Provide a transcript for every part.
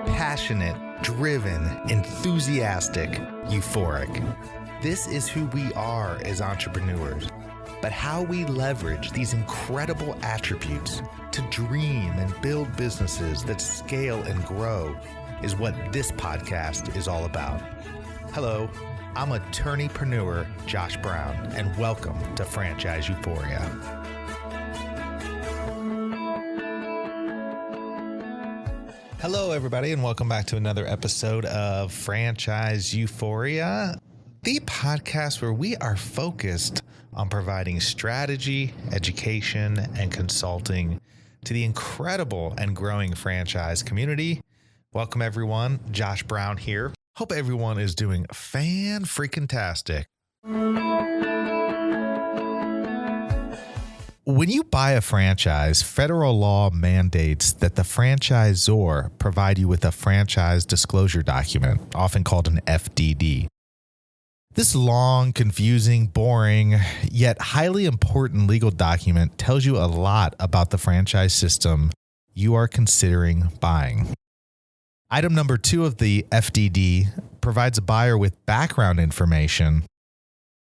Passionate, driven, enthusiastic, euphoric. This is who we are as entrepreneurs. But how we leverage these incredible attributes to dream and build businesses that scale and grow is what this podcast is all about. Hello, I'm attorneypreneur Josh Brown, and welcome to Franchise Euphoria. Hello, everybody, and welcome back to another episode of Franchise Euphoria, the podcast where we are focused on providing strategy, education, and consulting to the incredible and growing franchise community. Welcome, everyone. Josh Brown here. Hope everyone is doing fan-freaking-tastic. When you buy a franchise, federal law mandates that the franchisor provide you with a franchise disclosure document, often called an FDD. This long, confusing, boring, yet highly important legal document tells you a lot about the franchise system you are considering buying. Item number 2 of the FDD provides a buyer with background information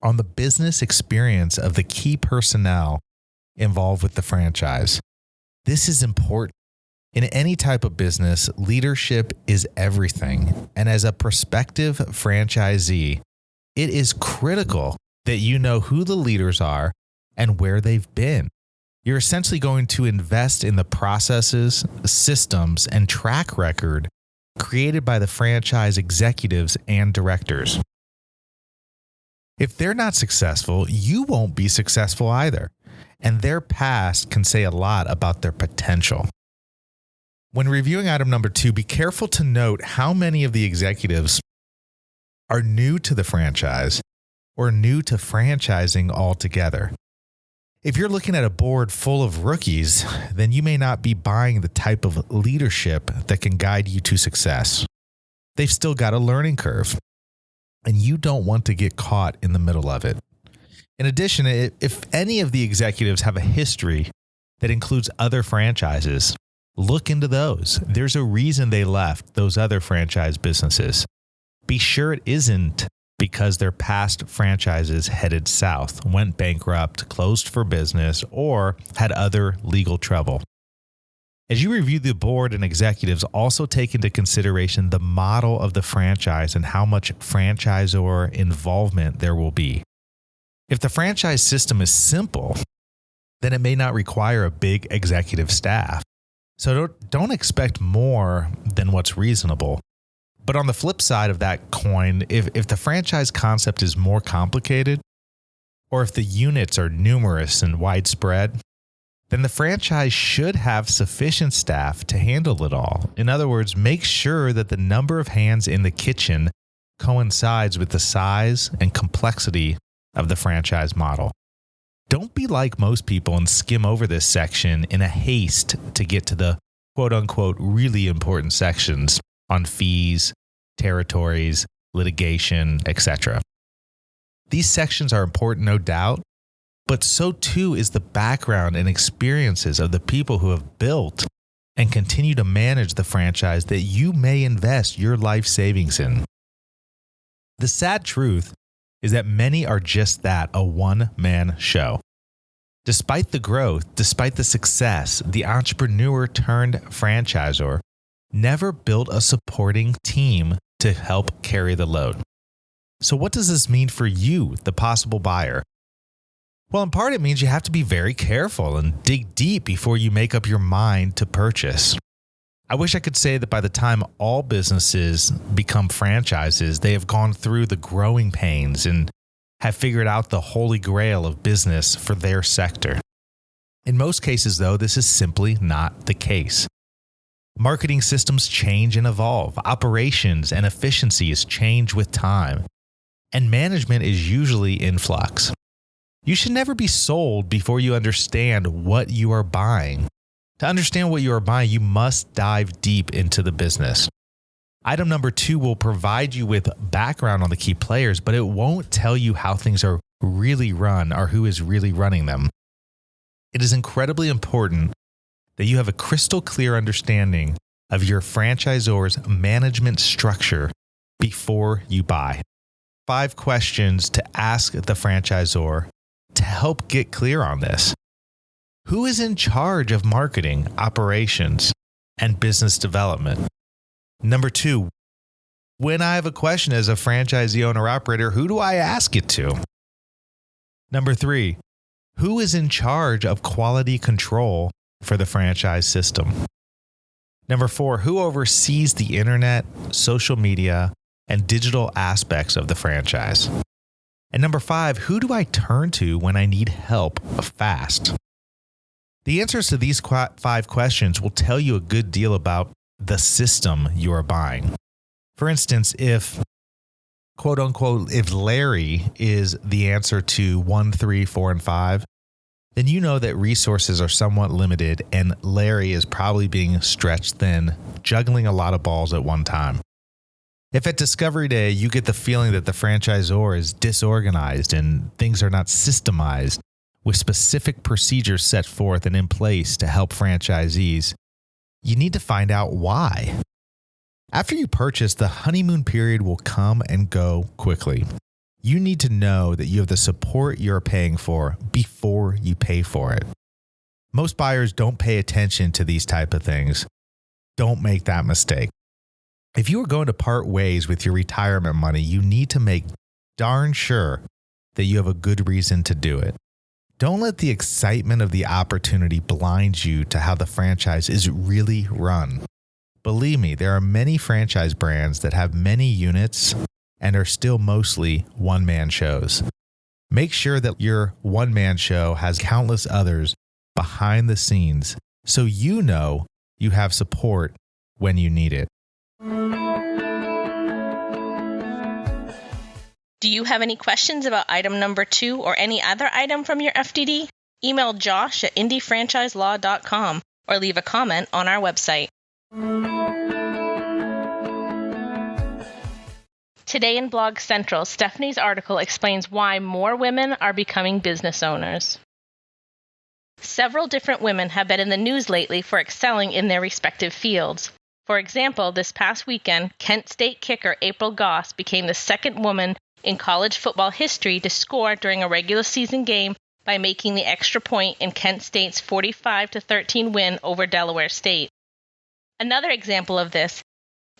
on the business experience of the key personnel involved with the franchise. This is important. In any type of business, leadership is everything. And as a prospective franchisee, it is critical that you know who the leaders are and where they've been. You're essentially going to invest in the processes, systems, and track record created by the franchise executives and directors. If they're not successful, you won't be successful either. And their past can say a lot about their potential. When reviewing item number 2, be careful to note how many of the executives are new to the franchise or new to franchising altogether. If you're looking at a board full of rookies, then you may not be buying the type of leadership that can guide you to success. They've still got a learning curve, and you don't want to get caught in the middle of it. In addition, if any of the executives have a history that includes other franchises, look into those. There's a reason they left those other franchise businesses. Be sure it isn't because their past franchises headed south, went bankrupt, closed for business, or had other legal trouble. As you review the board and executives, also take into consideration the model of the franchise and how much franchisor involvement there will be. If the franchise system is simple, then it may not require a big executive staff. So don't expect more than what's reasonable. But on the flip side of that coin, if the franchise concept is more complicated, or if the units are numerous and widespread, then the franchise should have sufficient staff to handle it all. In other words, make sure that the number of hands in the kitchen coincides with the size and complexity of the franchise model. Don't be like most people and skim over this section in a haste to get to the quote-unquote really important sections on fees, territories, litigation, etc. These sections are important, no doubt, but so too is the background and experiences of the people who have built and continue to manage the franchise that you may invest your life savings in. The sad truth is that many are just that, a one-man show. Despite the growth, despite the success, the entrepreneur turned franchisor never built a supporting team to help carry the load. So what does this mean for you, the possible buyer? Well, in part, it means you have to be very careful and dig deep before you make up your mind to purchase. I wish I could say that by the time all businesses become franchises, they have gone through the growing pains and have figured out the holy grail of business for their sector. In most cases, though, this is simply not the case. Marketing systems change and evolve. Operations and efficiencies change with time. And management is usually in flux. You should never be sold before you understand what you are buying. To understand what you are buying, you must dive deep into the business. Item number 2 will provide you with background on the key players, but it won't tell you how things are really run or who is really running them. It is incredibly important that you have a crystal clear understanding of your franchisor's management structure before you buy. 5 questions to ask the franchisor to help get clear on this. Who is in charge of marketing, operations, and business development? Number 2, when I have a question as a franchisee owner operator, who do I ask it to? Number 3, who is in charge of quality control for the franchise system? Number 4, who oversees the internet, social media, and digital aspects of the franchise? And number 5, who do I turn to when I need help fast? The answers to these 5 questions will tell you a good deal about the system you are buying. For instance, if quote unquote, if Larry is the answer to 1, 3, 4, and 5, then you know that resources are somewhat limited and Larry is probably being stretched thin, juggling a lot of balls at one time. If at Discovery Day you get the feeling that the franchisor is disorganized and things are not systemized with specific procedures set forth and in place to help franchisees, you need to find out why. After you purchase, the honeymoon period will come and go quickly. You need to know that you have the support you're paying for before you pay for it. Most buyers don't pay attention to these type of things. Don't make that mistake. If you are going to part ways with your retirement money, you need to make darn sure that you have a good reason to do it. Don't let the excitement of the opportunity blind you to how the franchise is really run. Believe me, there are many franchise brands that have many units and are still mostly one-man shows. Make sure that your one-man show has countless others behind the scenes so you know you have support when you need it. Do you have any questions about item number 2 or any other item from your FDD? Email Josh at indiefranchiselaw.com or leave a comment on our website. Today in Blog Central, Stephanie's article explains why more women are becoming business owners. Several different women have been in the news lately for excelling in their respective fields. For example, this past weekend, Kent State kicker April Goss became the second woman in college football history to score during a regular season game by making the extra point in Kent State's 45-13 win over Delaware State. Another example of this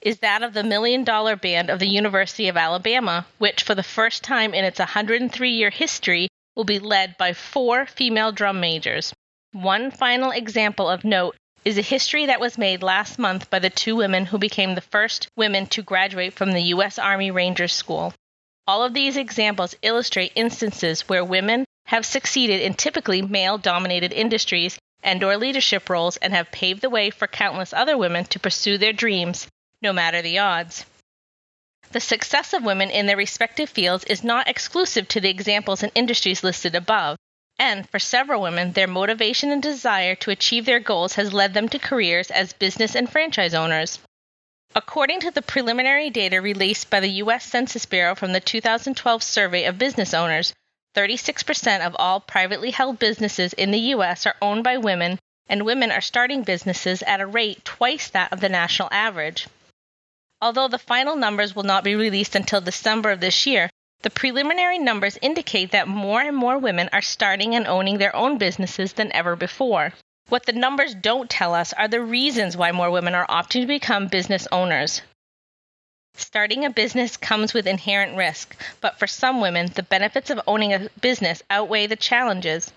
is that of the $1 Million Band of the University of Alabama, which for the first time in its 103-year history will be led by 4 female drum majors. One final example of note is a history that was made last month by the 2 women who became the first women to graduate from the U.S. Army Rangers School. All of these examples illustrate instances where women have succeeded in typically male-dominated industries and/or leadership roles and have paved the way for countless other women to pursue their dreams, no matter the odds. The success of women in their respective fields is not exclusive to the examples and industries listed above, and for several women, their motivation and desire to achieve their goals has led them to careers as business and franchise owners. According to the preliminary data released by the U.S. Census Bureau from the 2012 survey of business owners, 36% of all privately held businesses in the U.S. are owned by women, and women are starting businesses at a rate twice that of the national average. Although the final numbers will not be released until December of this year, the preliminary numbers indicate that more and more women are starting and owning their own businesses than ever before. What the numbers don't tell us are the reasons why more women are opting to become business owners. Starting a business comes with inherent risk, but for some women, the benefits of owning a business outweigh the challenges.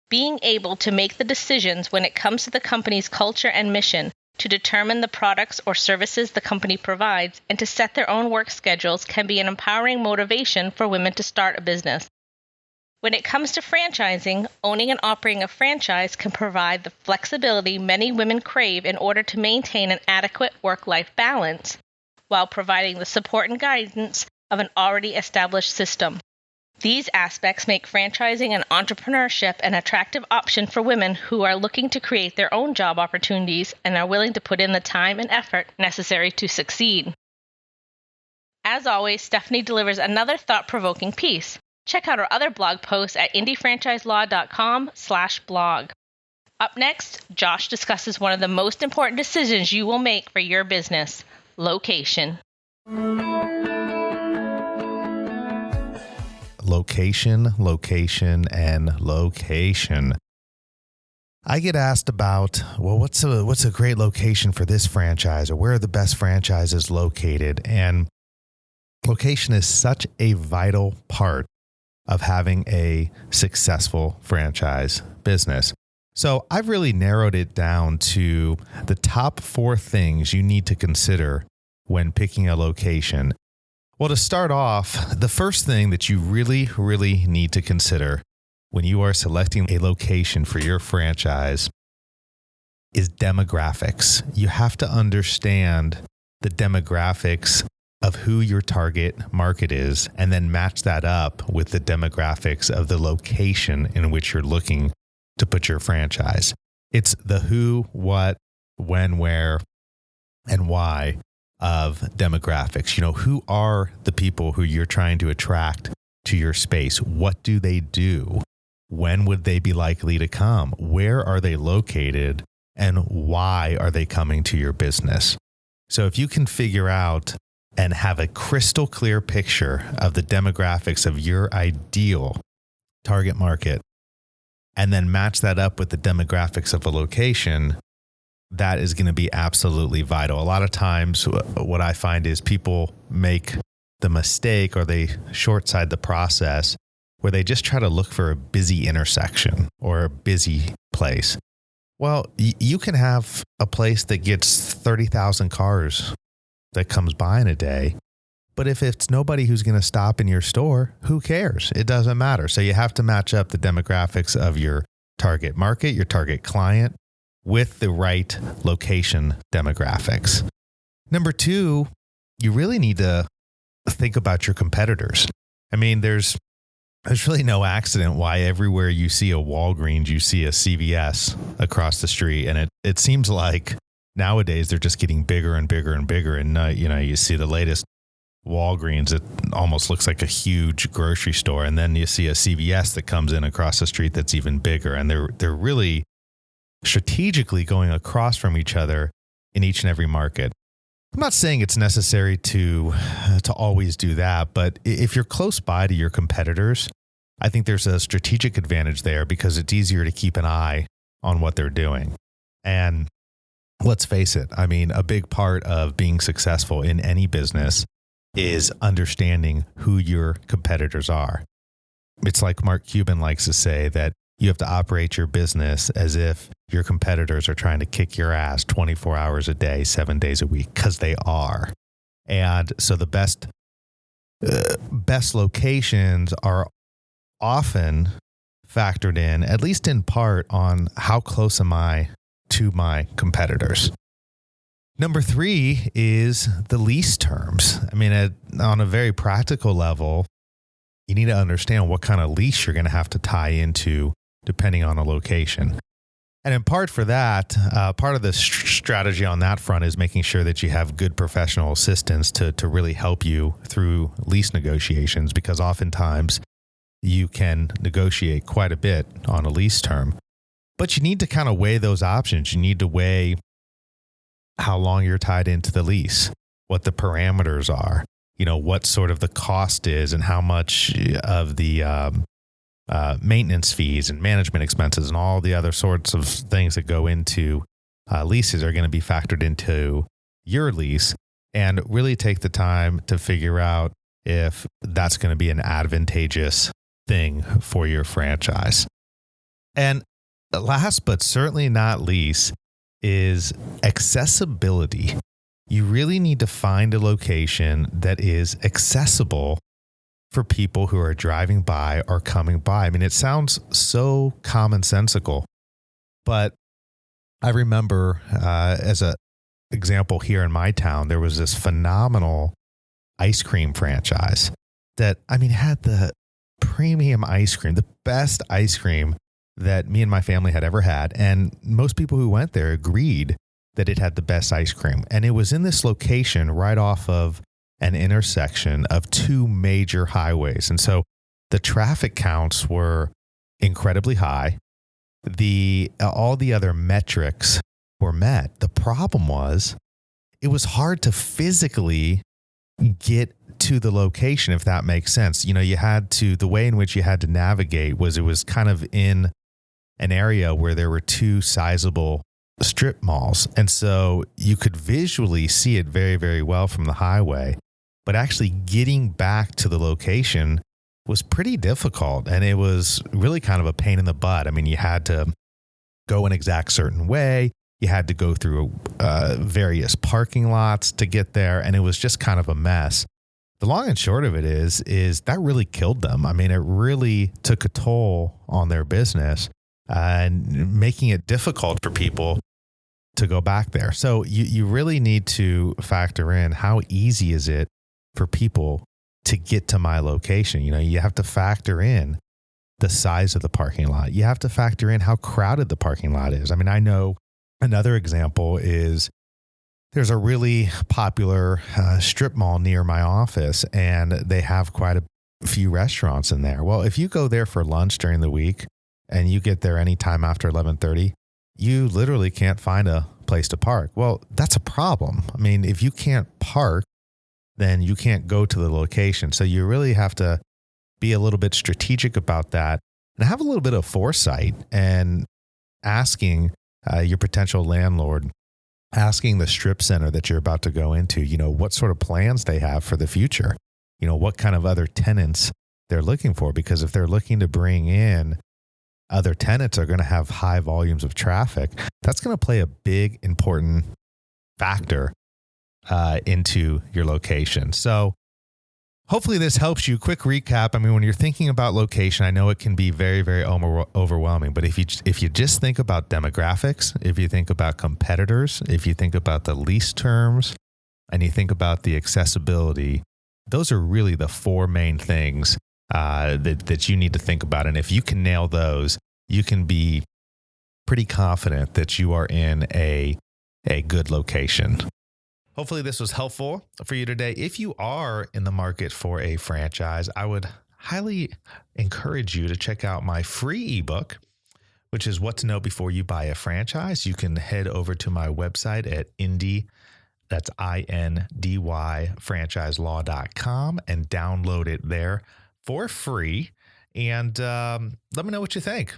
Being able to make the decisions when it comes to the company's culture and mission, to determine the products or services the company provides, and to set their own work schedules can be an empowering motivation for women to start a business. When it comes to franchising, owning and operating a franchise can provide the flexibility many women crave in order to maintain an adequate work-life balance, while providing the support and guidance of an already established system. These aspects make franchising and entrepreneurship an attractive option for women who are looking to create their own job opportunities and are willing to put in the time and effort necessary to succeed. As always, Stephanie delivers another thought-provoking piece. Check out our other blog posts at indiefranchiselaw.com/blog. Up next, Josh discusses one of the most important decisions you will make for your business: location. Location, location, and location. I get asked about, well, what's a great location for this franchise, or where are the best franchises located? And location is such a vital part of having a successful franchise business. So I've really narrowed it down to the top 4 things you need to consider when picking a location. Well, to start off, the first thing that you really, really need to consider when you are selecting a location for your franchise is demographics. You have to understand the demographics of who your target market is, and then match that up with the demographics of the location in which you're looking to put your franchise. It's the who, what, when, where, and why of demographics. Who are the people who you're trying to attract to your space? What do they do? When would they be likely to come? Where are they located? And why are they coming to your business? So if you can figure out and have a crystal clear picture of the demographics of your ideal target market, and then match that up with the demographics of a location, that is going to be absolutely vital. A lot of times what I find is people make the mistake, or they short-side the process, where they just try to look for a busy intersection or a busy place. Well, you can have a place that gets 30,000 cars that comes by in a day, but if it's nobody who's going to stop in your store, who cares? It doesn't matter. So you have to match up the demographics of your target market, your target client, with the right location demographics. Number 2, you really need to think about your competitors. I mean, there's really no accident why everywhere you see a Walgreens, you see a CVS across the street. And it seems like nowadays they're just getting bigger and bigger and bigger. And, you see the latest Walgreens, it almost looks like a huge grocery store. And then you see a CVS that comes in across the street that's even bigger. And they're really strategically going across from each other in each and every market. I'm not saying it's necessary to always do that, but if you're close by to your competitors, I think there's a strategic advantage there, because it's easier to keep an eye on what they're doing. And let's face it, I mean, a big part of being successful in any business is understanding who your competitors are. It's like Mark Cuban likes to say, that you have to operate your business as if your competitors are trying to kick your ass 24 hours a day, 7 days a week, because they are. And so the best locations are often factored in, at least in part, on how close am I to my competitors. Number 3 is the lease terms. I mean, on a very practical level, you need to understand what kind of lease you're going to have to tie into depending on a location. And in part for that, part of the strategy on that front is making sure that you have good professional assistants to really help you through lease negotiations, because oftentimes you can negotiate quite a bit on a lease term. But you need to kind of weigh those options. You need to weigh how long you're tied into the lease, what the parameters are, what sort of the cost is, and how much of the maintenance fees and management expenses and all the other sorts of things that go into leases are going to be factored into your lease, and really take the time to figure out if that's going to be an advantageous thing for your franchise. And last but certainly not least is accessibility. You really need to find a location that is accessible for people who are driving by or coming by. I mean, it sounds so commonsensical, but I remember as an example here in my town, there was this phenomenal ice cream franchise that, had the premium ice cream, the best ice cream that me and my family had ever had. And most people who went there agreed that it had the best ice cream. And it was in this location right off of an intersection of 2 major highways. And so the traffic counts were incredibly high. all the other metrics were met. The problem was it was hard to physically get to the location, if that makes sense. You know, the way in which you had to navigate was it was kind of in an area where there were two sizable strip malls. And so you could visually see it very, very well from the highway, but actually getting back to the location was pretty difficult. And it was really kind of a pain in the butt. I mean, you had to go an exact certain way. You had to go through various parking lots to get there. And it was just kind of a mess. The long and short of it is that really killed them. I mean, it really took a toll on their business and making it difficult for people to go back there. So you really need to factor in how easy is it for people to get to my location. You know, you have to factor in the size of the parking lot. You have to factor in how crowded the parking lot is. I mean, I know another example is there's a really popular strip mall near my office, and they have quite a few restaurants in there. Well, if you go there for lunch during the week and you get there anytime after 11:30, you literally can't find a place to park. Well, that's a problem. I mean, if you can't park, then you can't go to the location. So you really have to be a little bit strategic about that and have a little bit of foresight and asking your potential landlord, asking the strip center that you're about to go into, you know, what sort of plans they have for the future, you know, what kind of other tenants they're looking for, because if they're looking to bring in other tenants are going to have high volumes of traffic. That's going to play a big, important factor into your location. So hopefully this helps you. Quick recap. I mean, when you're thinking about location, I know it can be very, very overwhelming, but if you just think about demographics, if you think about competitors, if you think about the lease terms, and you think about the accessibility, those are really the four main things that you need to think about. And if you can nail those, you can be pretty confident that you are in a good location. Hopefully this was helpful for you today. If you are in the market for a franchise, I would highly encourage you to check out my free ebook, which is What to Know Before You Buy a Franchise. You can head over to my website at that's INDY franchiselaw.com and download it there for free. And let me know what you think.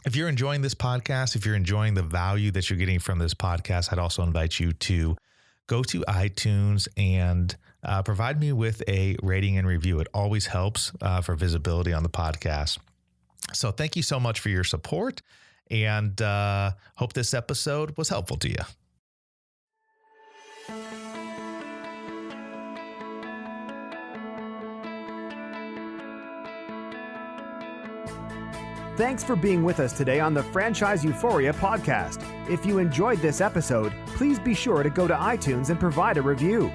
If you're enjoying this podcast, if you're enjoying the value that you're getting from this podcast, I'd also invite you to go to iTunes and provide me with a rating and review. It always helps for visibility on the podcast. So thank you so much for your support, and hope this episode was helpful to you. Thanks for being with us today on the Franchise Euphoria podcast. If you enjoyed this episode, please be sure to go to iTunes and provide a review.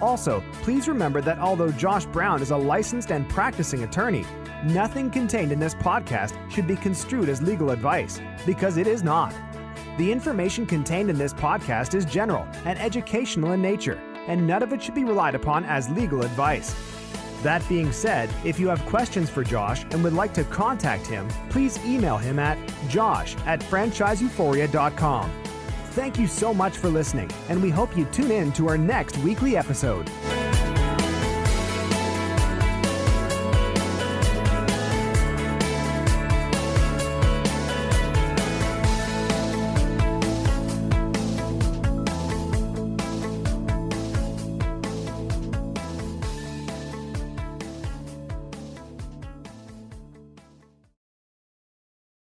Also, please remember that although Josh Brown is a licensed and practicing attorney, nothing contained in this podcast should be construed as legal advice, because it is not. The information contained in this podcast is general and educational in nature, and none of it should be relied upon as legal advice. That being said, if you have questions for Josh and would like to contact him, please email him at josh@franchiseeuphoria.com. Thank you so much for listening, and we hope you tune in to our next weekly episode.